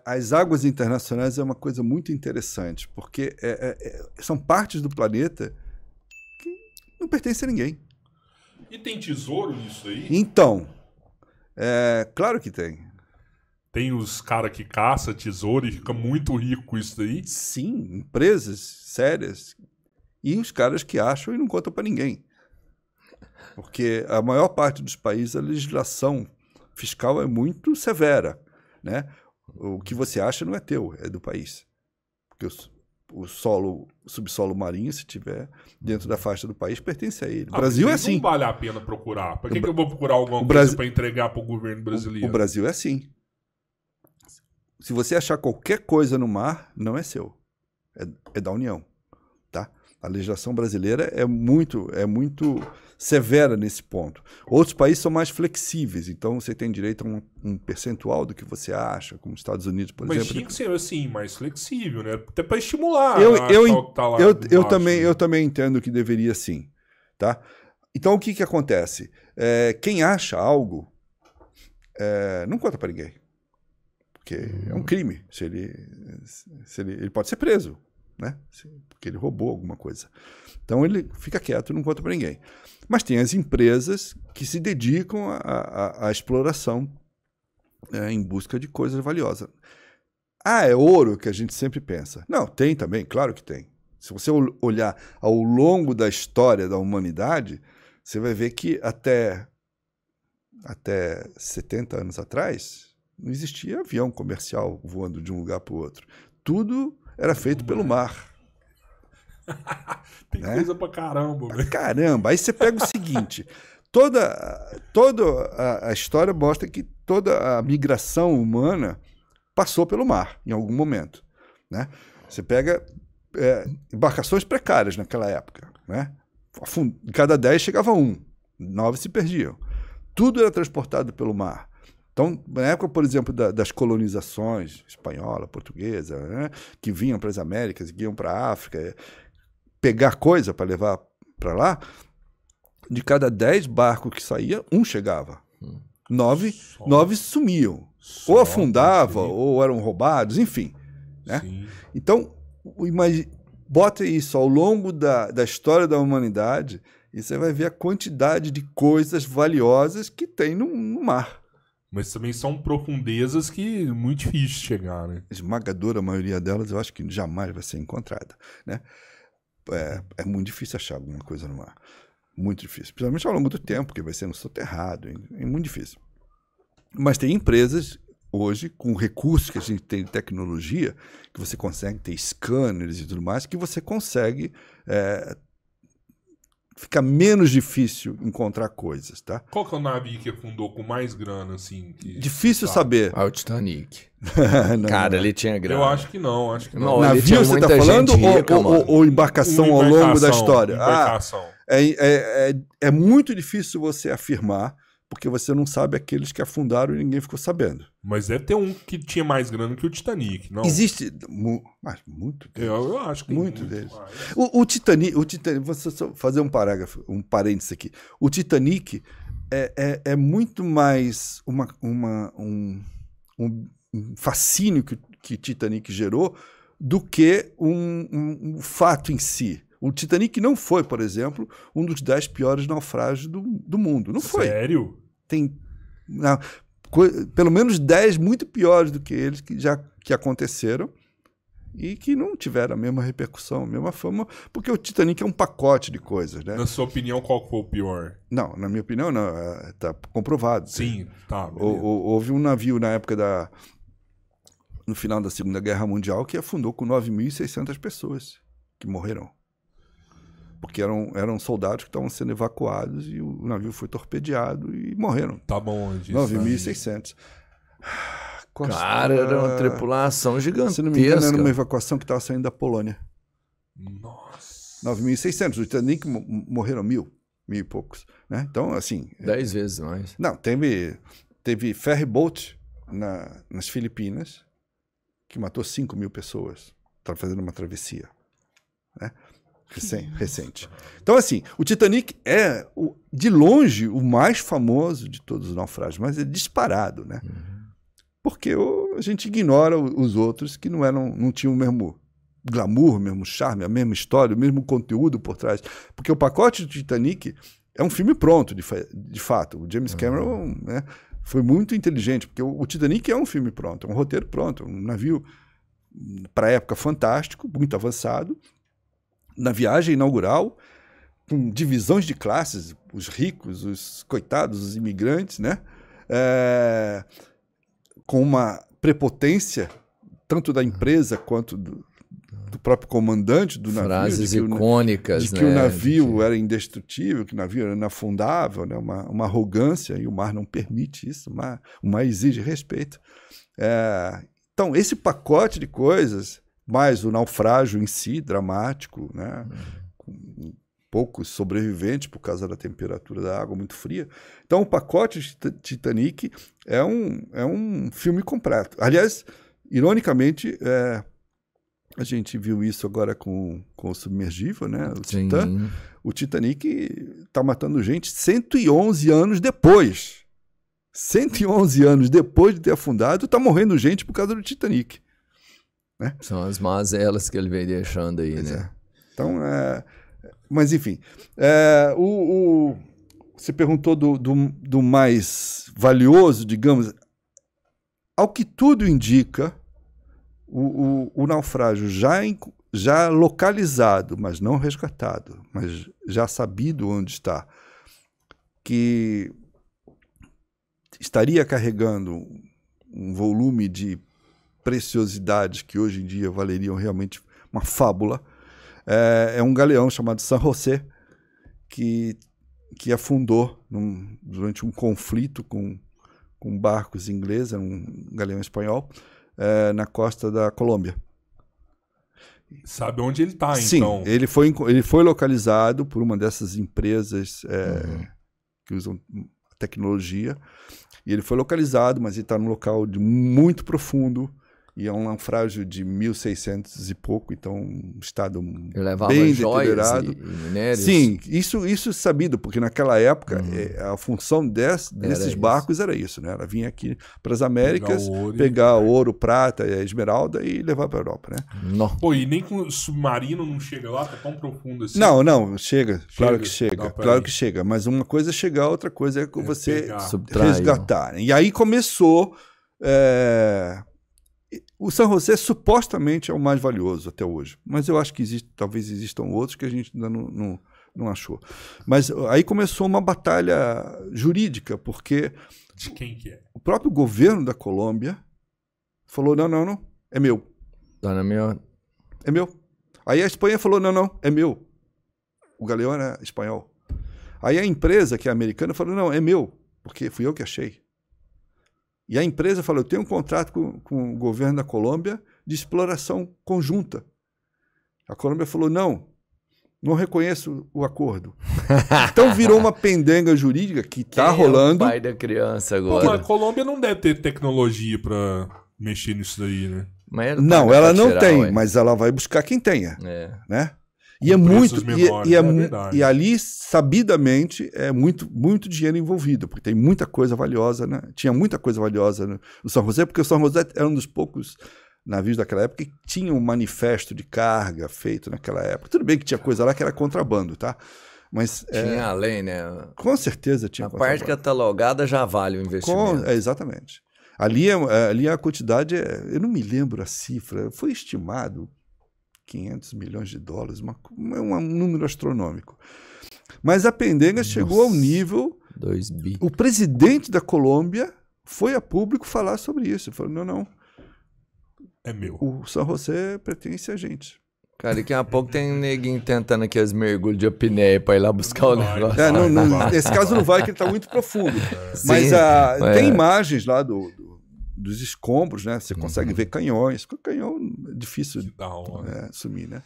As águas internacionais é uma coisa muito interessante, porque são partes do planeta que não pertencem a ninguém. E tem tesouro nisso aí? Então, claro que tem. Tem os caras que caçam tesouro e fica muito rico com isso daí? Sim, empresas sérias e os caras que acham e não contam para ninguém. Porque a maior parte dos países a legislação fiscal é muito severa, né? O que você acha não é teu, é do país. Porque o subsolo marinho, se tiver dentro da faixa do país, pertence a ele. O Brasil é assim. Não vale a pena procurar. Para que eu vou procurar alguma coisa para entregar para o governo brasileiro? O Brasil é assim. Se você achar qualquer coisa no mar, não é seu. É da União. Tá? A legislação brasileira é muito severa nesse ponto. Outros países são mais flexíveis, então você tem direito a um percentual do que você acha, como os Estados Unidos, por exemplo. Mas tinha que ser assim, mais flexível, né? Até para estimular. Eu também entendo que deveria sim. Tá? Então o que acontece? Quem acha algo não conta para ninguém. Porque é um crime. Ele pode ser preso, né? Porque ele roubou alguma coisa. Então ele fica quieto, não conta para ninguém. Mas tem as empresas que se dedicam à exploração em busca de coisas valiosas. É ouro que a gente sempre pensa. Não, tem também, claro que tem. Se você olhar ao longo da história da humanidade, você vai ver que até 70 anos atrás não existia avião comercial voando de um lugar para o outro. Tudo era feito pelo mar. Tem coisa pra caramba. Pra caramba. Aí você pega o seguinte, toda a história mostra que toda a migração humana passou pelo mar em algum momento. Né? Você pega embarcações precárias naquela época. Né? De cada 10 chegava 1, 9 se perdiam. Tudo era transportado pelo mar. Então, na época, por exemplo, das colonizações espanhola, portuguesa, né, que vinham para as Américas, que iam para a África, pegar coisa para levar para lá, de cada 10 barcos que saía, 1 chegava. 9 sumiam. Ou afundavam, ou eram roubados, enfim. Né? Então, bota isso ao longo da história da humanidade e você vai ver a quantidade de coisas valiosas que tem no mar. Mas também são profundezas que é muito difícil de chegar, né? A esmagadora maioria delas eu acho que jamais vai ser encontrada, né? É muito difícil achar alguma coisa no mar. Muito difícil. Principalmente ao longo do tempo, porque vai sendo soterrado. É muito difícil. Mas tem empresas hoje, com recursos que a gente tem de tecnologia, que você consegue ter scanners e tudo mais, que você consegue... fica menos difícil encontrar coisas, tá? Qual que é o navio que afundou com mais grana, assim? Difícil saber. O Titanic. Não, cara, ele tinha grana. Eu acho que não, Navio você tá falando ou embarcação ao longo da história? Embarcação. É muito difícil você afirmar, porque você não sabe aqueles que afundaram e ninguém ficou sabendo. Mas deve ter um que tinha mais grana que o Titanic, não? Existe, mas muito deles. Eu acho que muito deles. O Titanic, vou só fazer um parágrafo, um parênteses aqui. O Titanic é muito mais um fascínio que Titanic gerou do que um fato em si. O Titanic não foi, por exemplo, um dos 10 piores naufrágios do mundo. Não foi. Sério? Tem pelo menos 10 muito piores do que eles que aconteceram e que não tiveram a mesma repercussão, a mesma fama, porque o Titanic é um pacote de coisas, né? Na sua opinião, qual foi o pior? Não, na minha opinião, não. Tá comprovado. Sim, tá. Houve um navio na época no final da Segunda Guerra Mundial que afundou com 9.600 pessoas que morreram. Porque eram soldados que estavam sendo evacuados e o navio foi torpedeado e morreram. Tá bom, 9.600. Cara, era uma tripulação gigantesca. Se não me engano, era uma evacuação que estava saindo da Polônia. Nossa. 9.600. O Titanic morreram 1.000 e poucos. Né? Então, assim... 10 vezes mais. Não, teve ferry boat nas Filipinas que matou 5.000 pessoas. Estava fazendo uma travessia. Né? Recente. Então, assim, o Titanic é, de longe, o mais famoso de todos os naufrágios, mas é disparado, né? Porque a gente ignora os outros que não tinham o mesmo glamour, o mesmo charme, a mesma história, o mesmo conteúdo por trás. Porque o pacote do Titanic é um filme pronto, de fato. O James Cameron, né, foi muito inteligente, porque o Titanic é um filme pronto, é um roteiro pronto, um navio, para a época, fantástico, muito avançado. Na viagem inaugural, com divisões de classes, os ricos, os coitados, os imigrantes, né? Com uma prepotência, tanto da empresa quanto do próprio comandante do navio. Frases icônicas, de que o navio era indestrutível, que o navio era inafundável, né? Uma arrogância, e o mar não permite isso, o mar exige respeito. Então, esse pacote de coisas, mais o naufrágio em si, dramático, né? Com poucos sobreviventes por causa da temperatura da água muito fria. Então, o pacote de Titanic é um filme completo. Aliás, ironicamente, a gente viu isso agora com o submergível, né? O Titã. O Titanic está matando gente 111 anos depois. 111 anos depois de ter afundado, está morrendo gente por causa do Titanic. Né? São as mazelas que ele vem deixando aí, Pois né? Então, mas enfim, você perguntou do mais valioso, digamos. Ao que tudo indica, o naufrágio já localizado, mas não resgatado, mas já sabido onde está, que estaria carregando um volume de preciosidades que hoje em dia valeriam realmente uma fábula, é um galeão chamado San José, que afundou durante um conflito com barcos ingleses, um galeão espanhol, na costa da Colômbia. Sabe onde ele está, Sim, então? ele foi localizado por uma dessas empresas que usam tecnologia, e ele foi localizado, mas ele está num local muito profundo, e é um naufrágio de 1600 e pouco, então um estado bem deteriorado. E minérios. Sim, isso sabido, porque naquela época a função desses barcos era isso, né? Ela vinha aqui para as Américas, pegar ouro, prata, esmeralda e levar para a Europa, né? Não. Pô, e nem com o submarino não chega lá, tá tão profundo assim. Não, chega. Claro que chega. Claro que chega. Mas uma coisa é chegar, outra coisa é você resgatar. E aí começou. O San José supostamente é o mais valioso até hoje, mas eu acho que talvez existam outros que a gente ainda não achou. Mas aí começou uma batalha jurídica, porque de quem que é? O próprio governo da Colômbia falou, não, é meu. Tá minha... É meu. Aí a Espanha falou, não, é meu. O galeão era espanhol. Aí a empresa, que é americana, falou, não, é meu, porque fui eu que achei. E a empresa falou, eu tenho um contrato com o governo da Colômbia de exploração conjunta. A Colômbia falou, não reconheço o acordo. Então virou uma pendenga jurídica que está rolando. É o pai da criança agora. Pô, a Colômbia não deve ter tecnologia para mexer nisso daí, né? Não, ela não tem, mas ela vai buscar quem tenha. Né? E é muito. E ali, sabidamente, é muito dinheiro envolvido, porque tem muita coisa valiosa, né? Tinha muita coisa valiosa no San José, porque o San José era um dos poucos navios daquela época que tinha um manifesto de carga feito naquela época. Tudo bem que tinha coisa lá que era contrabando, tá? Mas tinha além, né? Com certeza tinha contrabando. A parte catalogada já vale o investimento. Exatamente. Ali a quantidade, eu não me lembro a cifra, foi estimado $500 milhões, um número astronômico. Mas a pendenga chegou ao nível... 2 bi. O presidente da Colômbia foi a público falar sobre isso. Ele falou, não. É meu. O San José pertence a gente. Cara, daqui a pouco tem neguinho tentando aqui as mergulhos de apneia pra ir lá buscar o negócio. Nesse caso não vai, que ele tá muito profundo. Mas tem imagens lá dos escombros, né? Você consegue ver canhões. Com canhão é difícil sumir, né?